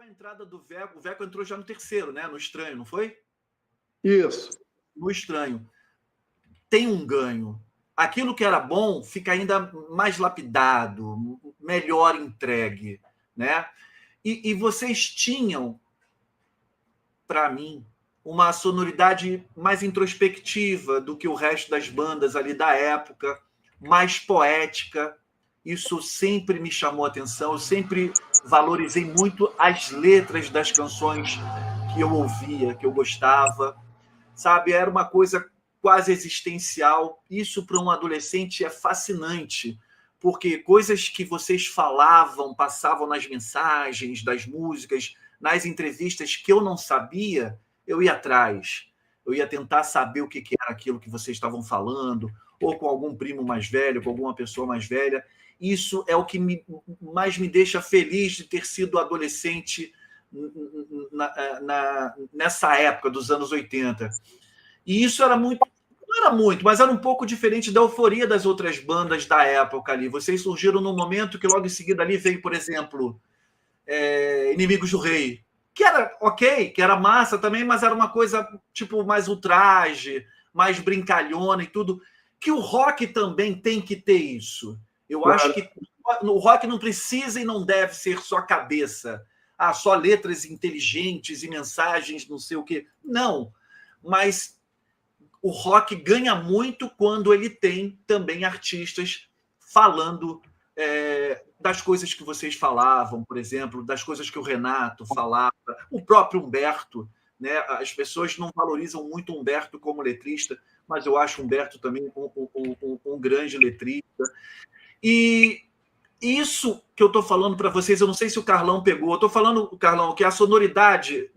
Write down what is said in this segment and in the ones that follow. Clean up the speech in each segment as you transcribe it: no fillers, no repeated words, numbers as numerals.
a entrada do Veco, o Veco entrou já no terceiro, né? No Estranho, não foi? Isso. No Estranho. Tem um ganho. Aquilo que era bom fica ainda mais lapidado, melhor entregue, né? E vocês tinham, para mim, uma sonoridade mais introspectiva do que o resto das bandas ali da época, mais poética. Isso sempre me chamou a atenção. Eu sempre valorizei muito as letras das canções que eu ouvia, que eu gostava. Sabe? Era uma coisa quase existencial. Isso para um adolescente é fascinante, porque coisas que vocês falavam, passavam nas mensagens, das músicas, nas entrevistas que eu não sabia, eu ia atrás. Eu ia tentar saber o que era aquilo que vocês estavam falando, ou com algum primo mais velho, com alguma pessoa mais velha. Isso é o que mais me deixa feliz de ter sido adolescente nessa época dos anos 80. E isso era muito, não era muito, mas era um pouco diferente da euforia das outras bandas da época ali. Vocês surgiram num momento que logo em seguida ali veio, por exemplo, Inimigos do Rei, que era ok, que era massa também, mas era uma coisa tipo mais ultraje, mais brincalhona e tudo, que o rock também tem que ter isso. Eu acho que o rock não precisa e não deve ser só cabeça, só letras inteligentes e mensagens não sei o quê. Não, mas o rock ganha muito quando ele tem também artistas falando das coisas que vocês falavam, por exemplo, das coisas que o Renato falava, o próprio Humberto, né? As pessoas não valorizam muito o Humberto como letrista, mas eu acho o Humberto também um grande letrista. E isso que eu estou falando para vocês, eu não sei se o Carlão pegou, eu estou falando, Carlão, que a sonoridade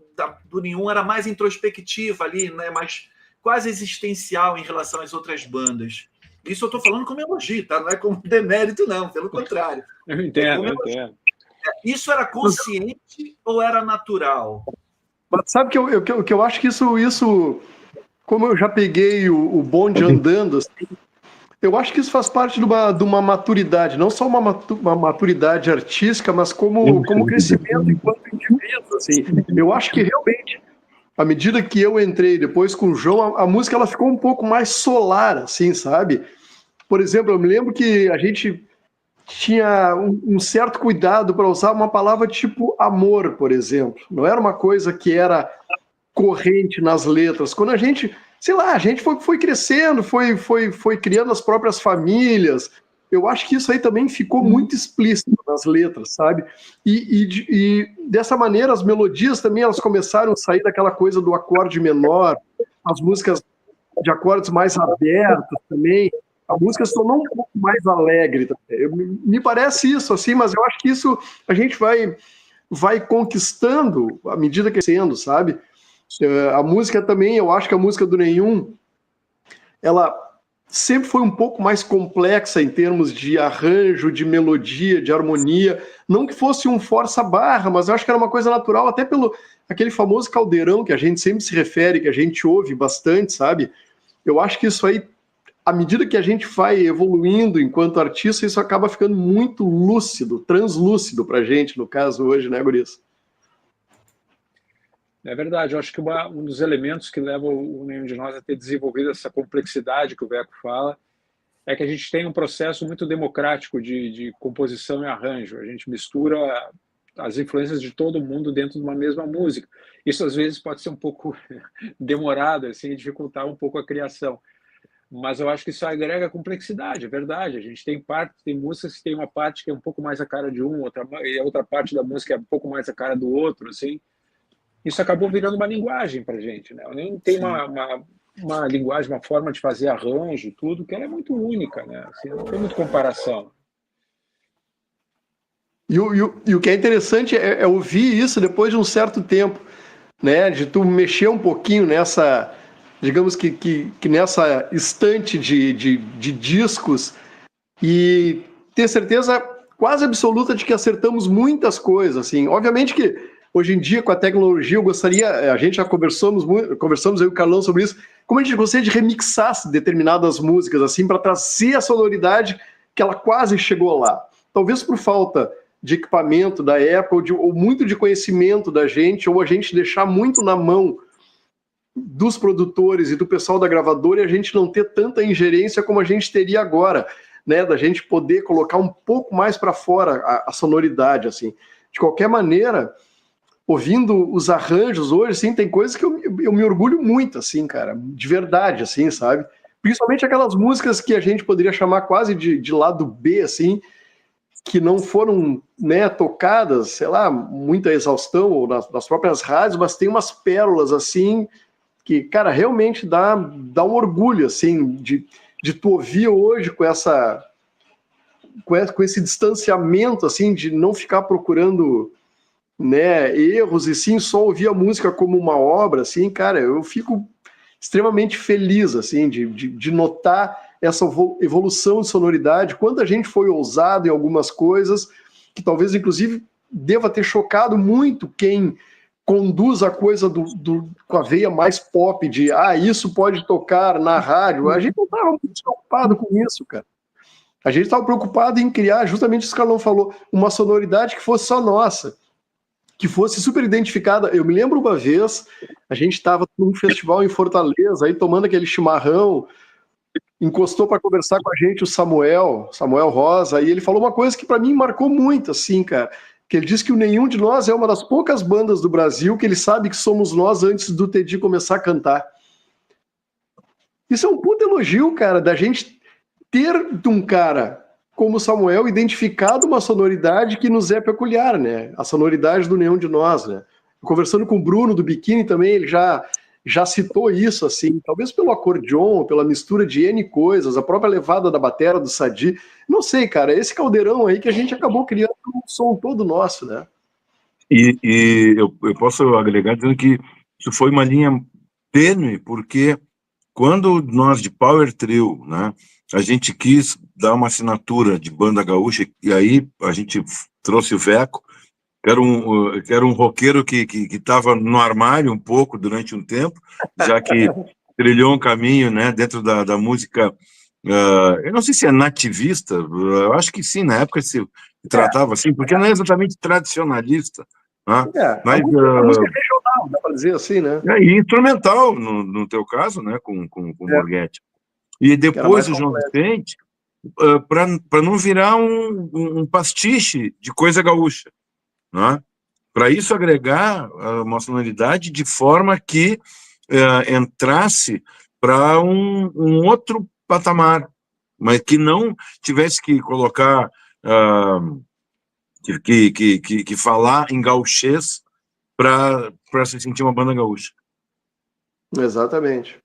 do Nenhum era mais introspectiva ali, né? Mais quase existencial em relação às outras bandas. Isso eu estou falando como elogio, tá? Não é como demérito, não, pelo contrário. Eu entendo, eu entendo. Isso era consciente ou era natural? Mas sabe que eu acho que isso, como eu já peguei o bonde andando, assim, eu acho que isso faz parte de uma maturidade, não só uma maturidade artística, mas como crescimento enquanto indivíduo. Assim. Eu acho que realmente, à medida que eu entrei depois com o João, a música ela ficou um pouco mais solar, assim, sabe? Por exemplo, eu me lembro que a gente tinha um certo cuidado para usar uma palavra tipo amor, por exemplo. Não era uma coisa que era corrente nas letras. Quando a gente, sei lá, a gente foi crescendo, foi criando as próprias famílias. Eu acho que isso aí também ficou muito explícito nas letras, sabe? E dessa maneira as melodias também elas começaram a sair daquela coisa do acorde menor, as músicas de acordes mais abertos também. A música se tornou um pouco mais alegre. Me parece isso, assim, mas eu acho que isso a gente vai conquistando à medida que sendo, sabe? A música também, eu acho que a música do Nenhum, ela sempre foi um pouco mais complexa em termos de arranjo, de melodia, de harmonia. Não que fosse um força-barra, mas eu acho que era uma coisa natural, até pelo aquele famoso caldeirão que a gente sempre se refere, que a gente ouve bastante, sabe? Eu acho que isso aí, à medida que a gente vai evoluindo enquanto artista, isso acaba ficando muito lúcido, translúcido pra gente, no caso hoje, né, Guris? É verdade, eu acho que um dos elementos que leva o Nenhum de Nós a ter desenvolvido essa complexidade que o Veco fala é que a gente tem um processo muito democrático de composição e arranjo. A gente mistura as influências de todo mundo dentro de uma mesma música. Isso às vezes pode ser um pouco demorado, assim, dificultar um pouco a criação. Mas eu acho que isso agrega complexidade, é verdade. A gente tem músicas que tem uma parte que é um pouco mais a cara de um, e a outra parte da música é um pouco mais a cara do outro, assim. Isso acabou virando uma linguagem para a gente, né? Nem tem uma linguagem, uma forma de fazer arranjo, tudo, que ela é muito única, né? Assim, não tem muita comparação. E o que é interessante é ouvir isso depois de um certo tempo, né? De tu mexer um pouquinho nessa, digamos que nessa estante de discos e ter certeza quase absoluta de que acertamos muitas coisas, assim. Obviamente que hoje em dia, com a tecnologia, eu gostaria, a gente já conversamos eu e o Carlão sobre isso, como a gente gostaria de remixar determinadas músicas, assim, para trazer a sonoridade que ela quase chegou lá. Talvez por falta de equipamento da época, ou muito de conhecimento da gente, ou a gente deixar muito na mão dos produtores e do pessoal da gravadora e a gente não ter tanta ingerência como a gente teria agora, né, da gente poder colocar um pouco mais para fora a sonoridade, assim. De qualquer maneira, ouvindo os arranjos hoje, assim, tem coisas que eu me orgulho muito, assim, cara, de verdade, assim, sabe? Principalmente aquelas músicas que a gente poderia chamar quase de lado B, assim, que não foram, né, tocadas, sei lá, muita exaustão ou nas próprias rádios, mas tem umas pérolas, assim, que, cara, realmente dá um orgulho, assim, de tu ouvir hoje com esse distanciamento, assim, de não ficar procurando, né, erros, e sim só ouvir a música como uma obra, assim, cara, eu fico extremamente feliz, assim, de notar essa evolução de sonoridade, quando a gente foi ousado em algumas coisas, que talvez, inclusive, deva ter chocado muito quem conduz a coisa com a veia mais pop, de, isso pode tocar na rádio. A gente não estava muito preocupado com isso, cara. A gente estava preocupado em criar, justamente isso que o Carlão falou, uma sonoridade que fosse só nossa, que fosse super identificada. Eu me lembro uma vez, a gente estava num festival em Fortaleza, aí tomando aquele chimarrão, encostou para conversar com a gente o Samuel Rosa, e ele falou uma coisa que para mim marcou muito, assim, cara, que ele disse que o Nenhum de Nós é uma das poucas bandas do Brasil que ele sabe que somos nós antes do Teddy começar a cantar. Isso é um puto elogio, cara, da gente ter de um cara como o Samuel identificado uma sonoridade que nos é peculiar, né? A sonoridade do Nenhum de Nós, né? Conversando com o Bruno do Biquíni também, ele já citou isso, assim, talvez pelo acordeon, pela mistura de N coisas, a própria levada da batera do Sadi. Não sei, cara, esse caldeirão aí que a gente acabou criando um som todo nosso, né? E eu posso agregar dizendo que isso foi uma linha tênue, porque quando nós de Power Trio, né, a gente quis dar uma assinatura de banda gaúcha, e aí a gente trouxe o Veco, que era um roqueiro que estava no armário um pouco durante um tempo, já que trilhou um caminho, né, dentro da música, eu não sei se é nativista, eu acho que sim, na época se tratava assim, porque não é exatamente tradicionalista, né? Mas, a música regional, dá para dizer assim, né? E instrumental, no teu caso, né, com o Borghetti. E depois o João Vicente, para não virar um pastiche de coisa gaúcha, né? Para isso agregar uma sonoridade de forma que entrasse para um outro patamar, mas que não tivesse que colocar, que falar em gauchês para se sentir uma banda gaúcha. Exatamente.